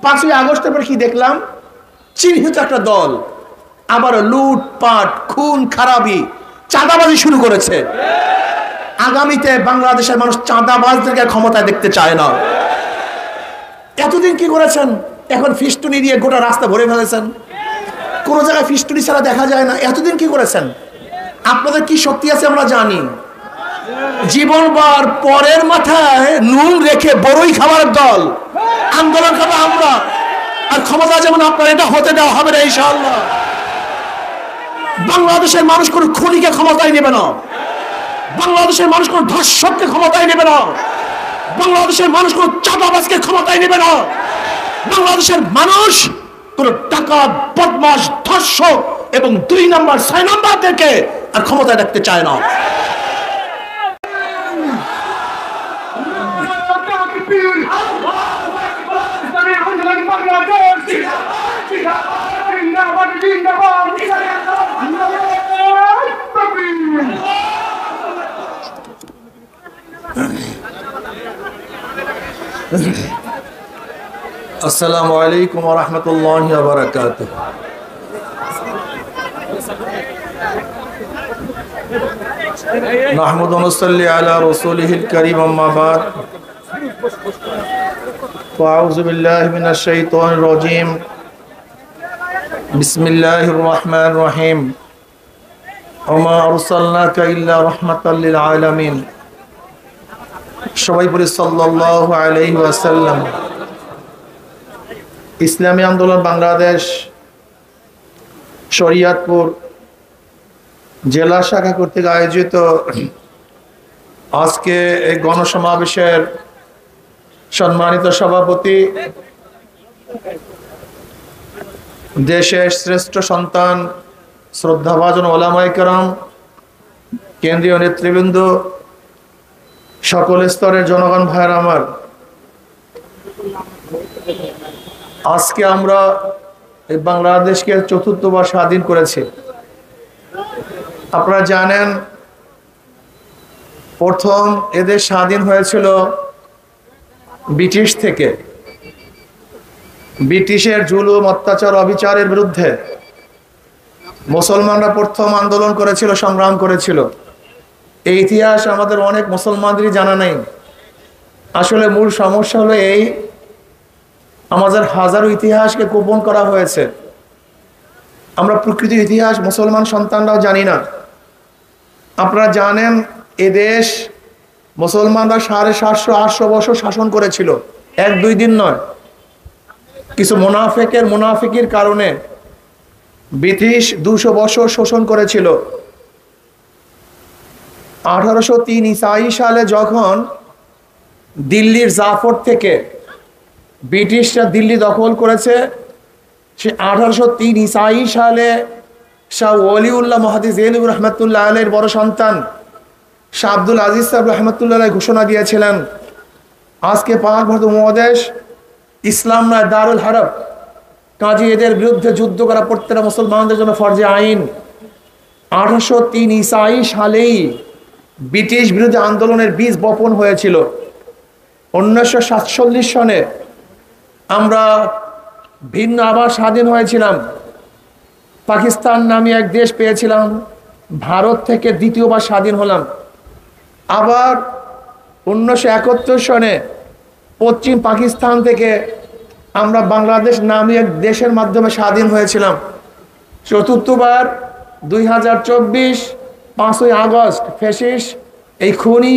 5ই আগস্টের পর কি দেখলাম? চিহ্নিত একটা দল আবার লুটপাট, খুন খারাপি, চাঁদাবাজি শুরু করেছে। আগামীতে বাংলাদেশের মানুষ চাঁদাবাজদেরকে ক্ষমতায় দেখতে চায় না। এতদিন কি করেছেন? এখন ফিস্টুনি দিয়ে গোটা রাস্তা ভরে ফেলেছেন। কোন জায়গায় ফিস্টুনি ছাড়া দেখা যায় না। এতদিন কি করেছেন? আপনাদের কি শক্তি আছে আমরা জানি। জীবনবার পরের মাথায় নুন রেখে বড়ই খাবার দল, আন্দোলন করবো আমরা, আর ক্ষমতা যেমন আপনার, এটা হতে দেওয়া হবে না ইনশাআল্লাহ। বাংলাদেশের মানুষ কোন খুনিকে ক্ষমতায় নেবে না, বাংলাদেশের মানুষ কোন ধর্ষককে ক্ষমতায় নেবে না, বাংলাদেশের মানুষ কোন চাঁদাবাজকে ক্ষমতায় নেবে না, বাংলাদেশের মানুষ কোন ডাকাত, বদমাশ, ধর্ষক এবং 2 নম্বর 6 নম্বরদেরকে আর ক্ষমতায় রাখতে চায় না। আসসালামু আলাইকুম ওয়া রাহমাতুল্লাহি ওয়া বারাকাতুহু। নাহমাদু ওয়া নুসাল্লি আলা রাসূলিহিল কারীম, আম্মা বা'দ। আউযু বিল্লাহি মিনাশ শাইতানির রাজীম। বিসমিল্লাহির রাহমানির রাহিম। ওয়া মা আরসালনাকা ইল্লা রাহমাতাল লিল আলামিন। সবাই বলি সাল্লাল্লাহু আলাইহি ওয়াসাল্লাম। ইসলামী আন্দোলন বাংলাদেশ শরীয়তপুর জেলা শাখা কর্তৃক আয়োজিত আজকে এই গণসমাবেশের সম্মানিত সভাপতি, দেশের শ্রেষ্ঠ সন্তান, শ্রদ্ধাভাজন ওলামায়ে কেরাম, কেন্দ্রীয় নেতৃবৃন্দ, সকল স্তরের জনগণ ভাইয়ের আমার, আজকে আমরা এই বাংলাদেশকে ৪র্থবার স্বাধীন করেছি। আপনারা জানেন, প্রথম এদের স্বাধীন হয়েছিল ব্রিটিশ থেকে। ব্রিটিশের জুলুম, অত্যাচার, অবিচারের বিরুদ্ধে মুসলমানরা প্রথম আন্দোলন করেছিল, সংগ্রাম করেছিল। এই ইতিহাস আমাদের অনেক মুসলমানদেরই জানা নেই। আসলে মূল সমস্যা হলো এই, আমাদের হাজারো ইতিহাসকে গোপন করা হয়েছে। আমরা প্রকৃত ইতিহাস মুসলমান সন্তানরাও জানি না। আপনারা জানেন, এদেশ মুসলমানরা 750-800 বছর শাসন করেছিল, 1-2 দিন নয়। কিছু মুনাফিকের কারণে ব্রিটিশ 200 বছর শোষণ করেছিল। 1803 ঈসাই সালে যখন দিল্লির জাফর থেকে ব্রিটিশরা দিল্লি দখল করেছে, সে 1803 ঈসাই সালে শাহ ওলিউল্লাহ মুহাদ্দিস দেহলভী রহমাতুল্লাহ আলাইহির বড় সন্তান শাহ আব্দুল আজিজ সাহেব রহমাতুল্লাহ আলাইহি ঘোষণা দিয়েছিলেন, আজকে পাক ভারত উপমহাদেশ ইসলাম নয়, দারুল হারব। কাজী এদের বিরুদ্ধে যুদ্ধ করা প্রত্যেকটা মুসলমানদের জন্য ফরজে আইন। 1803 ঈসাই সালেই ব্রিটিশ বিরুদ্ধে আন্দোলনের বীজ বপন হয়েছিল। 1947 সনে আমরা ভিন্ন আবার স্বাধীন হয়েছিলাম। পাকিস্তান নামে এক দেশ পেয়েছিলাম, ভারত থেকে দ্বিতীয়বার স্বাধীন হলাম। আবার 1971 সনে পশ্চিম পাকিস্তান থেকে আমরা বাংলাদেশ নামে এক দেশের মাধ্যমে স্বাধীন হয়েছিলাম। চতুর্থবার 2024 5ই আগস্ট ফ্যাসিস্ট এই খুনি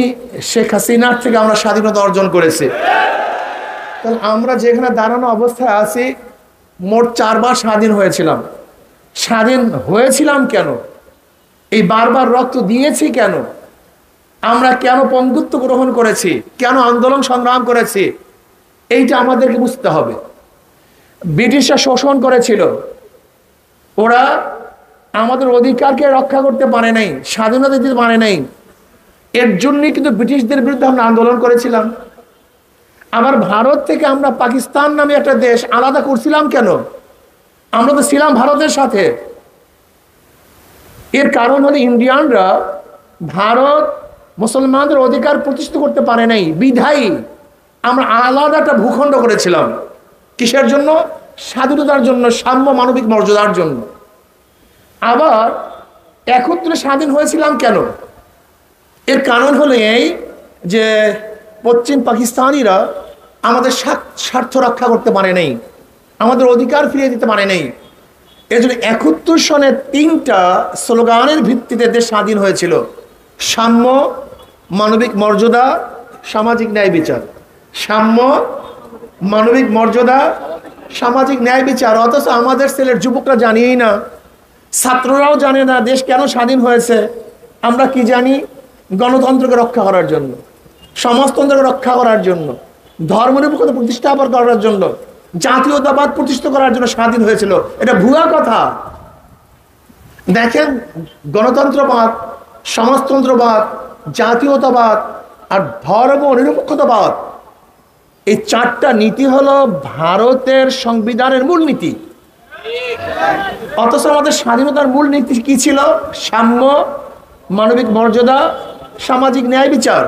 শেখ হাসিনার থেকে আমরা স্বাধীনতা অর্জন করেছি। তাহলে আমরা যেখানে দাঁড়ানো অবস্থায় আছি, মোট 4 বার স্বাধীন হয়েছিলাম। স্বাধীন হয়েছিলাম কেন? এই বারবার রক্ত দিয়েছি কেন? আমরা কেন পঙ্গুত্ব গ্রহণ করেছি? কেন আন্দোলন সংগ্রাম করেছি? এইটা আমাদেরকে বুঝতে হবে। ব্রিটিশরা শোষণ করেছিল, ওরা আমাদের অধিকারকে রক্ষা করতে পারে নাই, স্বাধীনতা দিতে পারে নাই। এর জন্যই কিন্তু ব্রিটিশদের বিরুদ্ধে আমরা আন্দোলন করেছিলাম। আবার ভারত থেকে আমরা পাকিস্তান নামে একটা দেশ আলাদা করছিলাম কেন? আমরা তো ছিলাম ভারতের সাথে। এর কারণ হলো ইন্ডিয়ানরা ভারত মুসলমানদের অধিকার প্রতিষ্ঠিত করতে পারে নাই, বিধায়ী আমরা আলাদা একটা ভূখণ্ড করেছিলাম। কিসের জন্য? স্বাধীনতার জন্য, সাম্য মানবিক মর্যাদার জন্য। আবার 71 স্বাধীন হয়েছিলাম কেন? এর কারণ হলো এই যে পশ্চিম পাকিস্তানিরা আমাদের স্বার্থ রক্ষা করতে পারে নাই, আমাদের অধিকার ফিরিয়ে দিতে পারে নাই। এর জন্য 71 সনে 3টা স্লোগানের ভিত্তিতে দেশ স্বাধীন হয়েছিল: সাম্য, মানবিক মর্যাদা, সামাজিক ন্যায় বিচার। সাম্য, মানবিক মর্যাদা, সামাজিক ন্যায় বিচার। অথচ আমাদের ছেলের যুবকরা জানিই না, ছাত্ররাও জানে না দেশ কেন স্বাধীন হয়েছে। আমরা কি জানি? গণতন্ত্রকে রক্ষা করার জন্য, সমাজতন্ত্রকে রক্ষা করার জন্য, ধর্মনিরপেক্ষতা প্রতিষ্ঠা করার জন্য, জাতীয়তাবাদ প্রতিষ্ঠা করার জন্য স্বাধীন হয়েছিল। এটা ভুয়া কথা। দেখেন, গণতন্ত্রবাদ, সমাজতন্ত্রবাদ, জাতীয়তাবাদ আর ধর্ম নিরপেক্ষতাবাদ, এই 4টা নীতি হলো ভারতের সংবিধানের মূলনীতি। অথচ আমাদের স্বাধীনতার মূল নীতি কি ছিল? সাম্য, মানবিক মর্যাদা, সামাজিক ন্যায় বিচার।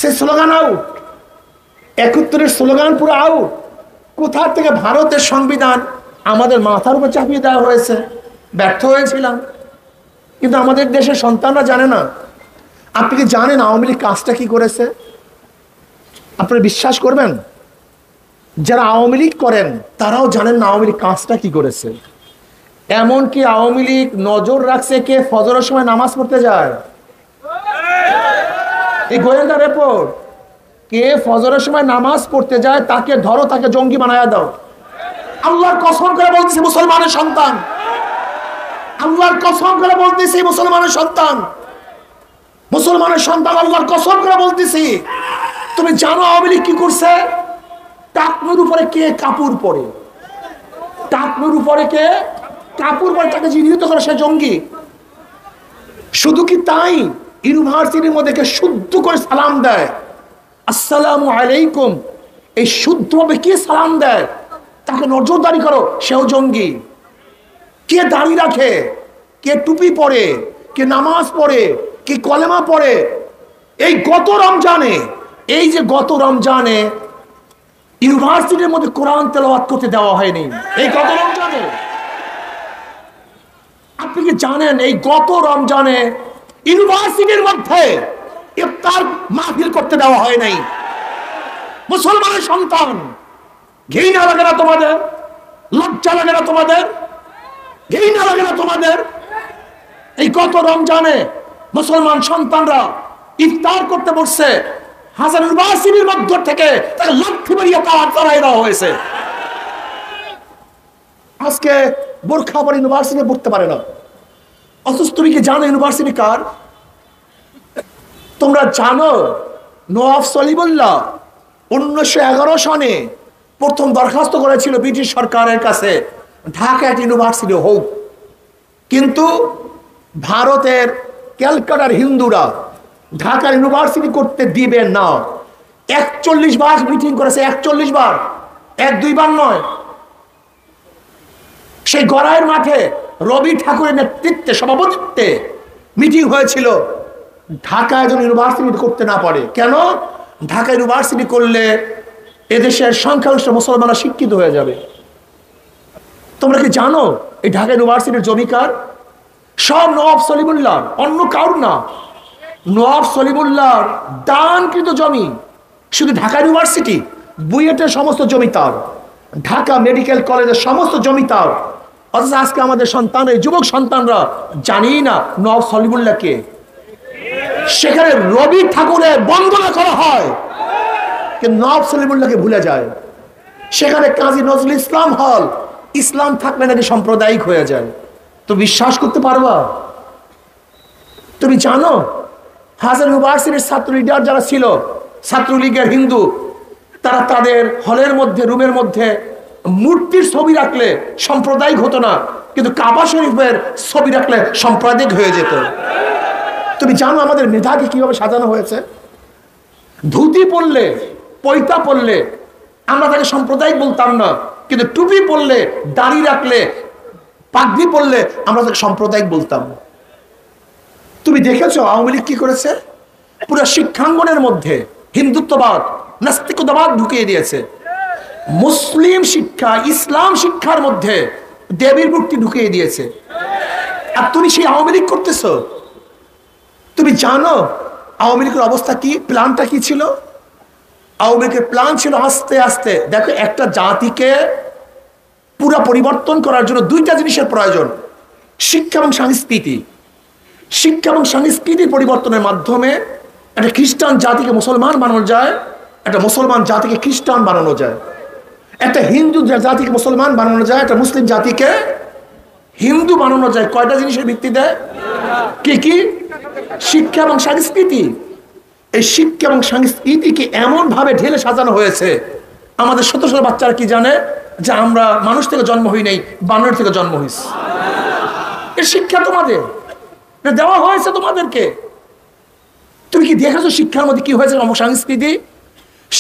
সে স্লোগান আউট, 71-এর স্লোগান পুরো আউট। কোথা থেকে ভারতের সংবিধান আমাদের মাথার উপর চাপিয়ে দেওয়া হয়েছে? ব্যর্থ হয়েছিলাম। কিন্তু আমাদের দেশের সন্তানরা জানে না। আপনি কি জানেন আওয়ামী লীগ কাজটা কি করেছে? আপনারা বিশ্বাস করবেন, যারা আওয়ামী লীগ করেন তারাও জানেন না আওয়ামী লীগ কাজটা কি করেছে। এমনকি আওয়ামী লীগ নজর রাখছে কে ফজরের সময় নামাজ পড়তে যায়। এই গোয়েন্দা রিপোর্ট, কে ফজরের সময় নামাজ পড়তে যায় তাকে ধরো, তাকে জঙ্গি বানায়া দাও। আল্লাহর কসম করে বলতেছি মুসলমানের সন্তান, আল্লাহর কসম করে বলতেছি মুসলমানের সন্তান, মুসলমানের সন্তান, আল্লাহর কসম করে বলতেছি। তুমি জানো আওয়ামী লীগ কি করছে? টাকনুর উপরে কে কাপড় পরে, টাকনুর উপরে কে কাপড় পরে, তাকে চিহ্নিত করে সে জঙ্গি। শুধু কি তাই, ইউনিভার্সিটির মধ্যে কে শুদ্ধ করে সালাম দেয়, আসসালামু আলাইকুম, এই শুদ্ধভাবে কে সালাম দেয় তাকে নজরদারি করো, সেও জঙ্গি। কে দাড়ি রাখে, কে টুপি পরে, কে নামাজ পড়ে, কে কলেমা পড়ে, এই গত রমজানে, এই যে গত রমজানে ইউনিভার্সিটির মধ্যে কোরআন তেলাওয়াত করতে দেওয়া হয়নি। এই গত রমজানে, আপনি কি জানেন এই গত রমজানে ইউনিভার্সিটির মধ্যে ইফতার মাহফিল করতে দেওয়া হয় নাই? মুসলমানের সন্তান, ঘৃণা লাগে না তোমাদের? লজ্জা লাগে না তোমাদের? ঘৃণা লাগে না তোমাদের? এই গত রমজানে মুসলমান সন্তানরা ইফতার করতে বসছে, হাজার ইউনিভার্সিটির মধ্য থেকে তাকে লাঠি মারিয়ে পাওয়ার চড়াই দেওয়া হয়েছে। আজকে বোরখা পরে ইউনিভার্সিটি পড়তে পারে না। অথচ তুমি কি জানো ইউনিভার্সিটি কার? তোমরা জানো নওয়াব সলিমুল্লাহ 1911 সনে প্রথম দরখাস্ত করেছিল ব্রিটিশ সরকারের কাছে ঢাকা একটা ইউনিভার্সিটি হোক। কিন্তু ভারতের ক্যালকাটার হিন্দুরা ঢাকা ইউনিভার্সিটি করতে দিবে না। 41 বার মিটিং করেছে, 41 বার, 1-2 বার নয়। সেই গড়াইয়ের মাঠে রবি ঠাকুরের নেতৃত্বে, সভাপতিত্বে মিটিং হয়েছিল ঢাকা যেন ইউনিভার্সিটি করতে না পারে। কেন? ঢাকা ইউনিভার্সিটি করলে এদেশের সংখ্যাংশ মুসলমানরা শিক্ষিত হয়ে যাবে। তোমরা কি জানো এই ঢাকা ইউনিভার্সিটির জমিকার? সব নওয়াব সলিমুল্লাহ, অন্য কারোর না। নওয়াব সলিমুল্লাহর দানকৃত জমি। শুধু ঢাকা ইউনিভার্সিটি, বুয়েটের সমস্ত জমি তার, ঢাকা মেডিকেল কলেজের সমস্ত জমি তার। অথচ আজকে আমাদের সন্তান, এই যুবক সন্তানরা জানি না নওয়াব সলিমুল্লাহকে। সেখানে রবি ঠাকুরের বন্দনা করা হয়, কিন্তু নওয়াব সলিমুল্লাহকে ভুলে যায়। সেখানে কাজী নজরুল ইসলাম হল, ইসলাম থাকলে নাকি সাম্প্রদায়িক হয়ে যায়। তো বিশ্বাস করতে পারবা? তুমি জানো হাজার ইউনিভার্সিটির ছাত্র লিডার যারা ছিল, ছাত্রলীগের হিন্দু, তারা তাদের হলের মধ্যে, রুমের মধ্যে মূর্তির ছবি রাখলে সাম্প্রদায়িক হতো না, কিন্তু কাবা শরীফের ছবি রাখলে সাম্প্রদায়িক হয়ে যেত। তুমি জানো আমাদের মেধাকে কিভাবে সাজানো হয়েছে? ধুতি পরলে, পৈতা পরলে আমরা তাকে সাম্প্রদায়িক বলতাম না, কিন্তু টুপি পরলে, দাড়ি রাখলে, পাগড়ি পরলে আমরা তাকে সাম্প্রদায়িক বলতাম। তুমি দেখেছো আওয়ামী লীগ কি করেছে? পুরো শিক্ষাঙ্গনের মধ্যে হিন্দুত্ববাদ, নাস্তিকতাবাদ ঢুকিয়ে দিয়েছে। মুসলিম শিক্ষা, ইসলাম শিক্ষার মধ্যে দেবীর মূর্তি ঢুকিয়ে দিয়েছে। আর তুমি সেই আওয়ামী লীগ করতেছ। তুমি জানো আওয়ামী লীগের অবস্থা কি, প্ল্যানটা কি ছিল? আওয়ামী লীগের প্ল্যান ছিল আস্তে আস্তে, দেখো একটা জাতিকে পুরো পরিবর্তন করার জন্য দুইটা জিনিসের প্রয়োজন, শিক্ষা এবং সংস্কৃতি। শিক্ষা এবং সংস্কৃতির পরিবর্তনের মাধ্যমে একটা খ্রিস্টান জাতিকে মুসলমান বানানো যায়, একটা মুসলমান জাতিকে খ্রিস্টান বানানো যায়, একটা হিন্দু জাতিকে মুসলমান বানানো যায়, একটা মুসলিম জাতিকে হিন্দু বানানো যায়। কয়টা জিনিসের ভিত্তিতে? কি কি? শিক্ষা এবং সংস্কৃতি। এই শিক্ষা এবং সংস্কৃতিকে এমন ভাবে ঢেলে সাজানো হয়েছে, আমাদের শত শত বাচ্চারা কি জানে যে আমরা মানুষ থেকে জন্ম হই নাই, বানর থেকে জন্ম হয়েছি। এর শিক্ষা তোমাদের দেওয়া হয়েছে তোমাদেরকে। তুমি কি দেখেছো শিক্ষার মধ্যে কি হয়েছে? সংস্কৃতি,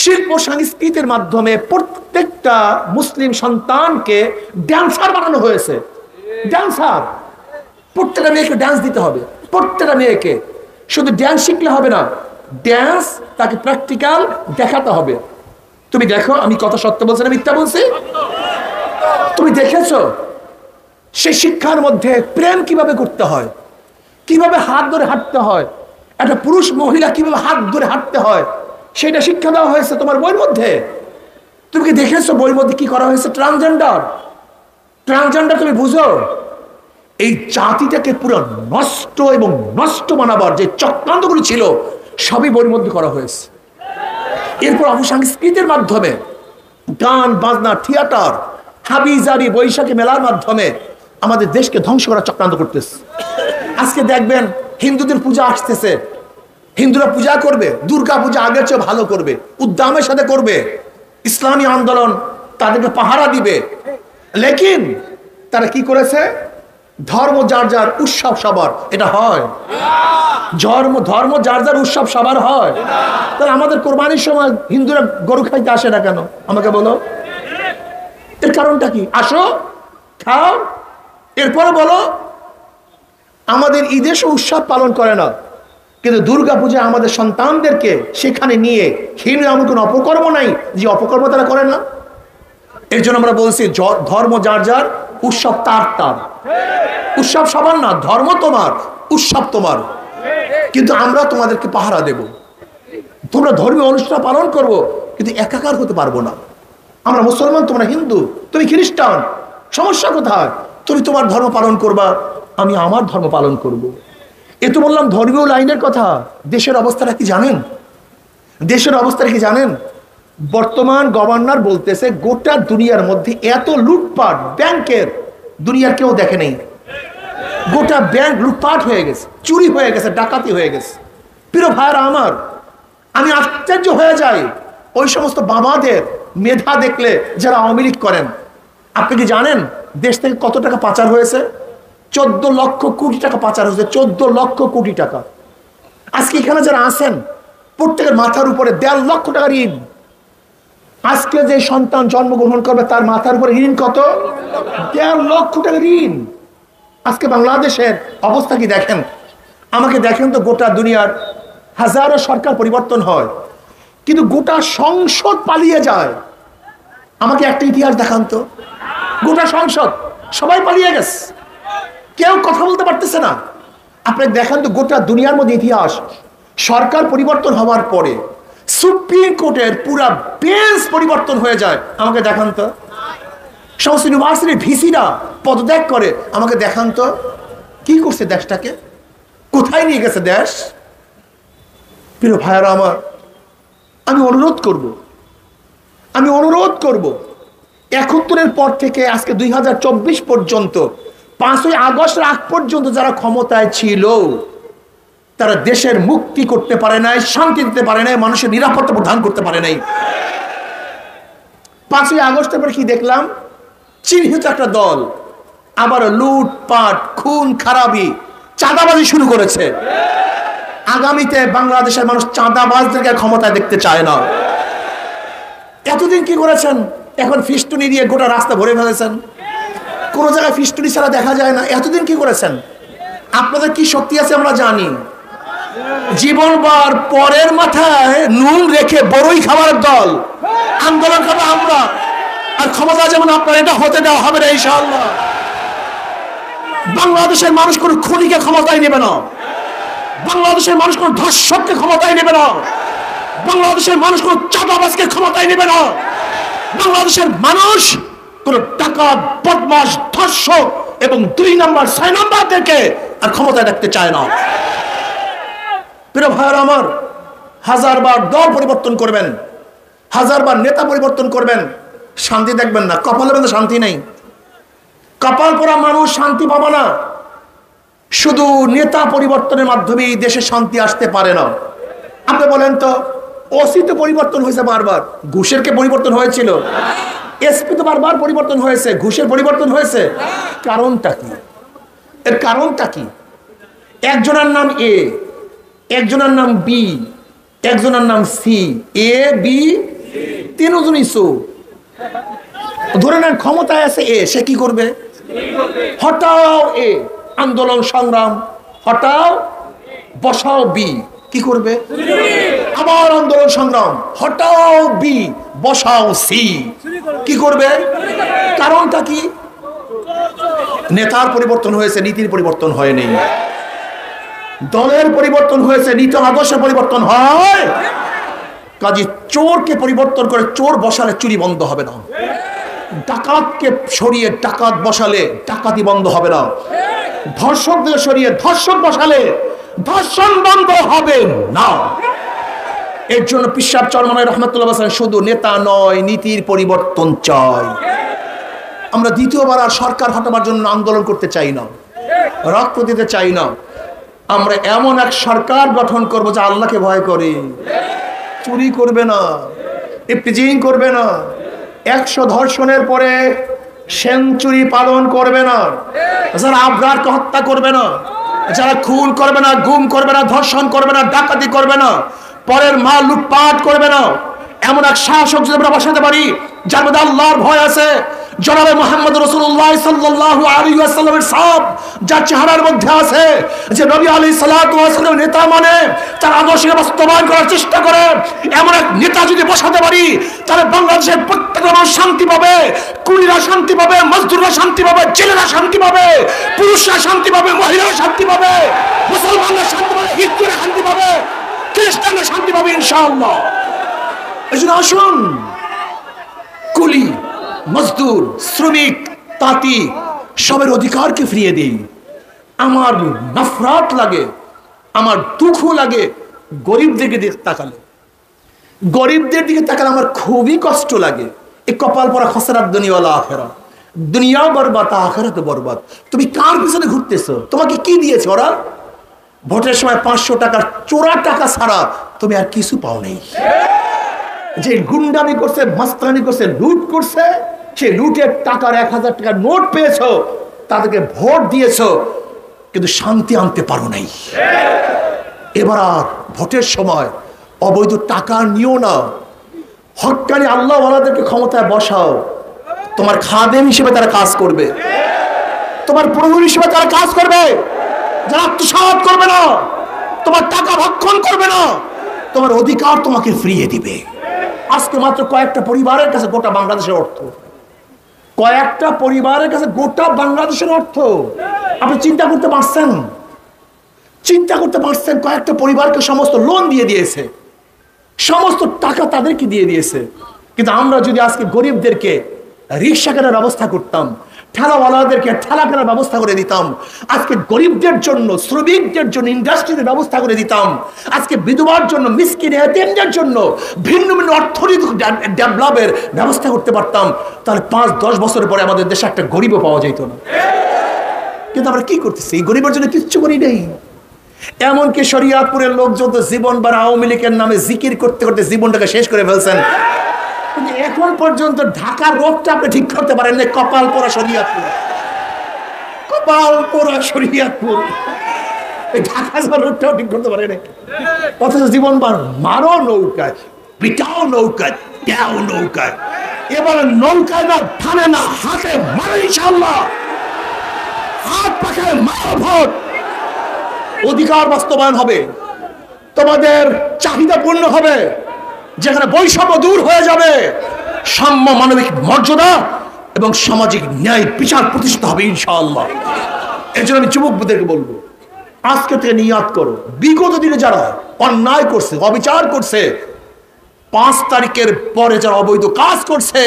শিল্প সংস্কৃতির মাধ্যমে প্রত্যেকটা মুসলিম সন্তানকে ড্যান্সার বানানো হয়েছে। ড্যান্সার, প্রত্যেকটা মেয়েকে ড্যান্স দিতে হবে। প্রত্যেকটা মেয়েকে শুধু ড্যান্স শিখলে হবে না, ড্যান্স তাকে প্র্যাকটিক্যাল দেখাতে হবে। তুমি দেখো, আমি কথা সত্য বলছি না মিথ্যা বলছি? তুমি দেখেছো সেই শিক্ষার মধ্যে প্রেম কিভাবে করতে হয়, কিভাবে হাত ধরে হাঁটতে হয়, একটা পুরুষ মহিলা কিভাবে হাত ধরে হাঁটতে হয়, সেটা শিক্ষা দেওয়া হয়েছে তোমার বইয়ের মধ্যে। তুমি কি দেখেছো বইয়ের মধ্যে কি করা হয়েছে? ট্রান্সজেন্ডার। ট্রান্সজেন্ডার তুমি বুঝো? এই জাতিটাকে পুরো নষ্ট এবং নষ্ট বানাবার যে চক্রান্তগুলো ছিল সবই বইয়ের মধ্যে করা হয়েছে। এরপর অপসংস্কৃতির মাধ্যমে গান বাজনা, থিয়েটার, হাবিজাবি, বৈশাখী মেলার মাধ্যমে আমাদের দেশকে ধ্বংস করার চক্রান্ত করতেছে। আজকে দেখবেন হিন্দুদের পূজা আসতেছে, হিন্দুরা পূজা করবে, দুর্গা পূজা আগের চেয়ে ভালো করবে, উদ্দামের সাথে করবে, ইসলামী আন্দোলন তাদেরকে পাহারা দিবে। লেকিন তারা কি করেছে? ধর্ম যার যার, উৎসব সবার। এটা হয়? ধর্ম যার যার, উৎসব সবার হয়। তাহলে আমাদের কোরবানির সময় হিন্দুরা গরু খাইতে আসে না কেন? আমাকে বলো, এর কারণটা কি? আসো, খাও, এরপরে বলো আমাদের ঈদের উৎসব পালন করে না, কিন্তু দুর্গা পূজা আমাদের সন্তানদেরকে সেখানে নিয়ে হিন্দু এমন কোনো অপকর্ম নাই যে অপকর্ম তারা করে না। এর জন্য আমরা বলছি ধর্ম যার যার, উৎসব তার তার। উৎসব সবার না, ধর্ম তোমার, উৎসব তোমার, কিন্তু আমরা তোমাদেরকে পাহারা দেব। তোমরা ধর্মীয় অনুষ্ঠান পালন করবো, কিন্তু একাকার হতে পারবো না। আমরা মুসলমান, তোমরা হিন্দু, তুমি খ্রিস্টান, সমস্যা কোথায়? তুমি তোমার ধর্ম পালন করবা, আমি আমার ধর্ম পালন করব। এ তো বললাম ধর্মীয় লাইনের কথা। দেশের অবস্থাটা কি জানেন? দেশের অবস্থাটা কি জানেন? বর্তমান গভর্নর বলতেছে গোটা দুনিয়ার মধ্যে এত লুটপাট ব্যাংকের দুনিয়ার কেউ দেখে নেই। গোটা ব্যাংক লুটপাট হয়ে গেছে, চুরি হয়ে গেছে, ডাকাতি হয়ে গেছে। প্রিয় ভাইরা আমার, আমি আশ্চর্য হয়ে যাই ওই সমস্ত বাবাদের মেধা দেখলে যারা আওয়ামী লীগ করেন। আপনি কি জানেন দেশ থেকে কত টাকা পাচার হয়েছে? 14 লক্ষ কোটি টাকা পাচার হয়েছে। 14 লক্ষ কোটি টাকা। আজকে এখানে যারা আছেন প্রত্যেকের মাথার উপরে 1.5 লক্ষ টাকা ঋণ। আজকে যে সন্তান জন্মগ্রহণ করবে তার মাথার উপরে ঋণ কত? 1.5 লক্ষ টাকা ঋণ। আজকে বাংলাদেশের অবস্থা কি দেখেন? আমাকে দেখেন তো, গোটা দুনিয়ার হাজারো সরকার পরিবর্তন হয়, কিন্তু গোটা সংসদ পালিয়ে যায়। আমাকে একটা ইতিহাস দেখান তো, গোটা সংসদ সবাই পালিয়ে গেছে, কেউ কথা বলতে পারতেছে না। আপনি দেখেন তো গোটা দুনিয়ার মধ্যে ইতিহাস, সরকার পরিবর্তন হওয়ার পরে সুপ্রিম কোর্টের পুরা বেঞ্চ পরিবর্তন হয়ে যায়। আমাকে দেখান তো। সমস্ত ইউনিভার্সিটির ভিসিরা পদত্যাগ করে। আমাকে দেখান তো কি করছে দেশটাকে, কোথায় নিয়ে গেছে দেশ। প্রিয় ভাইয়ারা আমার, আমি অনুরোধ করব 71-এর পর থেকে আজকে 2024 পর্যন্ত, 5ই আগস্টের আগ পর্যন্ত যারা ক্ষমতায় ছিল তারা দেশের মুক্তি করতে পারে নাই, শান্তি দিতে পারে নাই, মানুষের নিরাপত্তা প্রদান করতে পারে নাই। 5ই আগস্টের পর কি দেখলাম? চিহ্নিত একটা দল আবার লুটপাট, খুন খারাপি, চাঁদাবাজি শুরু করেছে। আগামীতে বাংলাদেশের মানুষ চাঁদাবাজদেরকে ক্ষমতায় দেখতে চায় না। এতদিন কি করেছেন? এখন ফিস্টুনি দিয়ে গোটা রাস্তা ভরে ফেলেছেন, কোন জায়গায় ফিস্টুনি ছাড়া দেখা যায় না। এতদিন কি করেছেন? আপনাদের কি শক্তি আছে আমরা জানি। জীবনবার পরের মাথায় নুন রেখে বড়ই খাবার দল, আন্দোলন করবো আমরা, আর ক্ষমতা যেমন আপনার এটা হতে দেওয়া হবে না ইনশাআল্লাহ। বাংলাদেশের মানুষ কোন খুনিকে ক্ষমতায় নেবে না, বাংলাদেশের মানুষ কোন ধর্ষককে ক্ষমতায় নেবে না, বাংলাদেশের মানুষ কোন চাঁদাবাজকে ক্ষমতায় নেবে না, বাংলাদেশের মানুষ কোন ডাকাত, বদমাশ, ধর্ষক এবং 2 নম্বর 6 নম্বরদেরকে আর ক্ষমতায় রাখতে চায় না। প্রিয় ভাইরা আমার, 1000 বার দল পরিবর্তন করবেন, 1000 বার নেতা পরিবর্তন করবেন, শান্তি দেখবেন না। কপালের মধ্যে শান্তি নেই, কপাল পরা মানুষ শান্তি পাবে না। শুধু নেতা পরিবর্তনের মাধ্যমে এই দেশে শান্তি আসতে পারে না। আপনি বলেন তো, ওসি তো পরিবর্তন হয়েছে বারবার, ঘুষের কে পরিবর্তন হয়েছিল? এসপি তো বারবার পরিবর্তন হয়েছে, ঘুষের পরিবর্তন হয়েছে। কারণটা কি? এর কারণটা কি? একজনের নাম এ, একজনের নাম বি, একজনের নাম সি। এ বি তিনজনই সো। ধরে নেন ক্ষমতায় আছে এ, সে কি করবে? হটাও এ, আন্দোলন সংগ্রাম হটাও, বসাও বি, কি করবে? আবার আন্দোলন সংগ্রাম হটাও বি, বসাও সি, কি করবে? কারণটা কি? নেতার পরিবর্তন হয়েছে, নীতির পরিবর্তন হয়নি। দলের পরিবর্তন হয়েছে, নীতি আদর্শের পরিবর্তন হয়। কাজী চোরকে পরিবর্তন করে চোর বসালে চুরি বন্ধ হবে না, ডাকাতকে সরিয়ে ডাকাত বসালে ডাকাতি বন্ধ হবে না, ধর্ষকদের সরিয়ে ধর্ষক বসালে ধর্ষণ বন্ধ হবে না। এর জন্য পীর সাহেব চরমনাই রহমাতুল্লাহ বলেন, শুধু নেতা নয়, নীতির পরিবর্তন চাই। আমরা দ্বিতীয়বার আর সরকার হটাবার জন্য আন্দোলন করতে চাই না, রক্ত দিতে চাই না। আমরা এমন এক সরকার গঠন করব যা আল্লাহকে ভয় করে, চুরি করবে না, ইফতিজিং করবে না, 100 ধর্ষণের পরে সেঞ্চুরি পালন করবে না, যারা আবরারকে হত্যা করবে না, যারা খুন করবে না, গুম করবে না, ধর্ষণ করবে না, ডাকাতি করবে না, পরের মাল লুটপাট করবে না, এমন এক শাসক যদি আমরা বসাতে পারি যার মধ্যে আল্লাহর ভয় আছে, জনাবে মুহাম্মদ রাসূলুল্লাহ সাল্লাল্লাহু আলাইহি ওয়াসাল্লামের সব যার চেহারার মধ্যে আছে যে নবী আলাইহিস সালাতু ওয়াসাল্লাম নেতা মানে তার আদর্শকে বাস্তবায়ন করার চেষ্টা করে, এমন এক নেতা যদি বসাতে পারি তাহলে বাংলাদেশের প্রত্যেক মানুষ শান্তি পাবে, কুলিরা শান্তি পাবে, মজদুররা শান্তি পাবে, জেলেরা শান্তি পাবে, পুরুষরা শান্তি পাবে, মহিলারা শান্তি পাবে, মুসলমানরা শান্তি পাবে, হিন্দুরা শান্তি পাবে, খ্রিস্টানরা শান্তি পাবে ইনশাআল্লাহ। এজন্য আসুন কুলি, মজদুর, শ্রমিক, তাঁতি সবের অধিকারকে ফিরিয়ে দিই। আমার নফরত লাগে, আমার দুঃখ লাগে গরিবদের দিকে তাকালে, গরিবদের দিকে তাকালে আমার খুবই কষ্ট লাগে। এই কপাল পরা খসরাত দুনিয়া ওয়াল আখিরা, দুনিয়া বরবাদ আখিরাত বরবাদ। তুমি কার পিছনে ঘুরতেছো? তোমাকে কি দিয়েছে ওরা? ভোটের সময় 500 টাকার চোরা টাকা ছাড়া তুমি আর কিছু পাও নেই। যে গুন্ডামি করছে, মাস্তানি করছে, লুট করছে, সেই লুটের টাকার 1000 টাকার নোট পেয়েছো, তাদেরকে ভোট দিয়েছো, কিন্তু শান্তি আনতে পারো নাই। এবার আর ভোটের সময় অবৈধ টাকা নিও না, হক্কানি আল্লাহওয়ালাদেরকে ক্ষমতায় বসাও। তোমার খাদেম হিসেবে তারা কাজ করবে, তোমার প্রভু হিসেবে তারা কাজ করবে, যারা আত্মসাৎ করবে না, তোমার টাকা ভক্ষণ করবে না, তোমার অধিকার তোমাকে ফিরিয়ে দিবে। আজকে মাত্র কয়েকটা পরিবারের কাছে গোটা বাংলাদেশের অর্থ, কয়েকটা পরিবারের কাছে গোটা বাংলাদেশের অর্থ। আপনি চিন্তা করতে পারছেন? চিন্তা করতে পারছেন? কয়েকটা পরিবারকে সমস্ত লোন দিয়ে দিয়েছে, সমস্ত টাকা তাদেরকে দিয়ে দিয়েছে। কিন্তু আমরা যদি আজকে গরিবদেরকে রিক্সা কেনার ব্যবস্থা করতাম, ঠেলাওয়ালাদেরকে ঠেলা কেনার ব্যবস্থা করে দিতাম, আজকে গরিবদের জন্য, শ্রমিকদের জন্য ইন্ডাস্ট্রিতে ব্যবস্থা করে দিতাম, আজকে বিধবার জন্য, মিসকিন এতিমদের জন্য ভিন্ন ভিন্ন অর্থনৈতিক ডেভেলপের ব্যবস্থা করতে পারতাম, তাহলে 5-10 বছরের পরে আমাদের দেশে একটা গরিবও পাওয়া যেত না। কিন্তু আমরা কি করতেছি? গরিবের জন্য কিচ্ছু করি নেই। এমনকি শরিয়াতপুরের লোকজন তো জীবন বার আওয়ামী লীগের নামে জিকির করতে করতে জীবনটাকে শেষ করে ফেলছেন, কিন্তু এখন পর্যন্ত ঢাকার রোগটা আপনি ঠিক করতে পারেন না। কপাল পোড়া শরিয়াতপুর, কপাল পোড়া শরিয়াতপুর, ঢাকা রোগটাও ঠিক করতে পারে না। অথচ জীবন বার মারো নৌকায়, পিটাও নৌকায়, দেও নৌকায়, এবারে নৌকায় না থামে না, হাতে মারো ইনশাআল্লাহ, হাত পাখায় মারো, ভোট, অধিকার বাস্তবায়ন হবে, তোমাদের চাহিদা পূর্ণ হবে, যেখানে বৈষম্য দূর হয়ে যাবে, সাম্য, মানবিক মর্যাদা এবং সামাজিক ন্যায় বিচার প্রতিষ্ঠা হবে ইনশাআল্লাহ। এর জন্য আমি যুবকদেরকে বলবো, আজকে থেকে নিয়াত করো, বিগত দিনে যারা অন্যায় করছে, অবিচার করছে, 5 তারিখের পরে যারা অবৈধ কাজ করছে,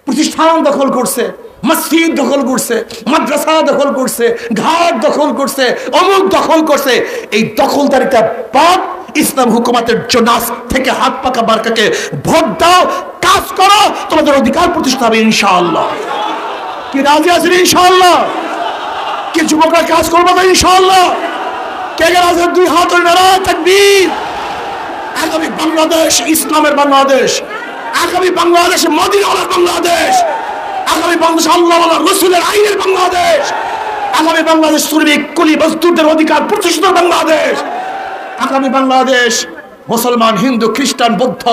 প্রতিষ্ঠান দখল করছে, মসজিদ দখল করছে, মাদ্রাসা দখল করছে, ঘাট দখল করছে, অমুক দখল করছে, এই দখলদারিটা বাদ ইসলাম হুকুমাতের জন্য আজ থেকে হাত পাকা বারকাকে ভোট দাও, কাজ করো, তোমাদের অধিকার প্রতিষ্ঠা হবে ইনশাআল্লাহ। কি রাজি আছেন ইনশাআল্লাহ? কি যুবকরা কাজ করবো তো ইনশাআল্লাহ? কে কে রাজি? 2 হাত তুলে নারায়ে তাকবীর। আগামী বাংলাদেশ ইসলামের বাংলাদেশ, আগামী বাংলাদেশ মদিনার বাংলাদেশ, আগামী বাংলাদেশ আল্লাহ রাসূলের আইনের বাংলাদেশ, আগামী বাংলাদেশ শ্রমিক কুলি মজদুরদের অধিকার প্রতিষ্ঠিত বাংলাদেশ, আগামী বাংলাদেশ মুসলমান, হিন্দু, খ্রিস্টান, বৌদ্ধ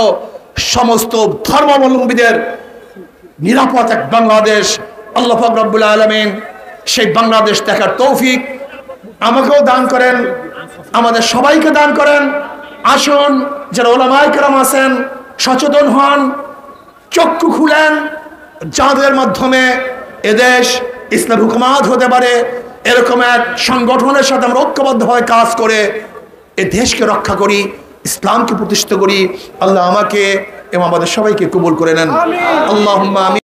সমস্ত ধর্মাবলম্বীদের নিরাপদ এক বাংলাদেশ। আল্লাহ পাক রব্বুল আলামিন সেই বাংলাদেশ দেখার তৌফিক আমাকেও দান করেন, আমাদের সবাইকে দান করেন। আসুন, যারা ওলামায়ে কেরাম আছেন সচেতন হন, চক্ষু খুলেন, যাদের মাধ্যমে এদেশ ইসলাম হুকুমাত হতে পারে এরকম এক সংগঠনের সাথে আমরা ঐক্যবদ্ধ হয়ে কাজ করে এ দেশকে রক্ষা করি, ইসলামকে প্রতিষ্ঠা করি। আল্লাহ আমাকে এবং আমাদের সবাইকে কবুল করে নেন। আল্লাহুম্মা আমিন।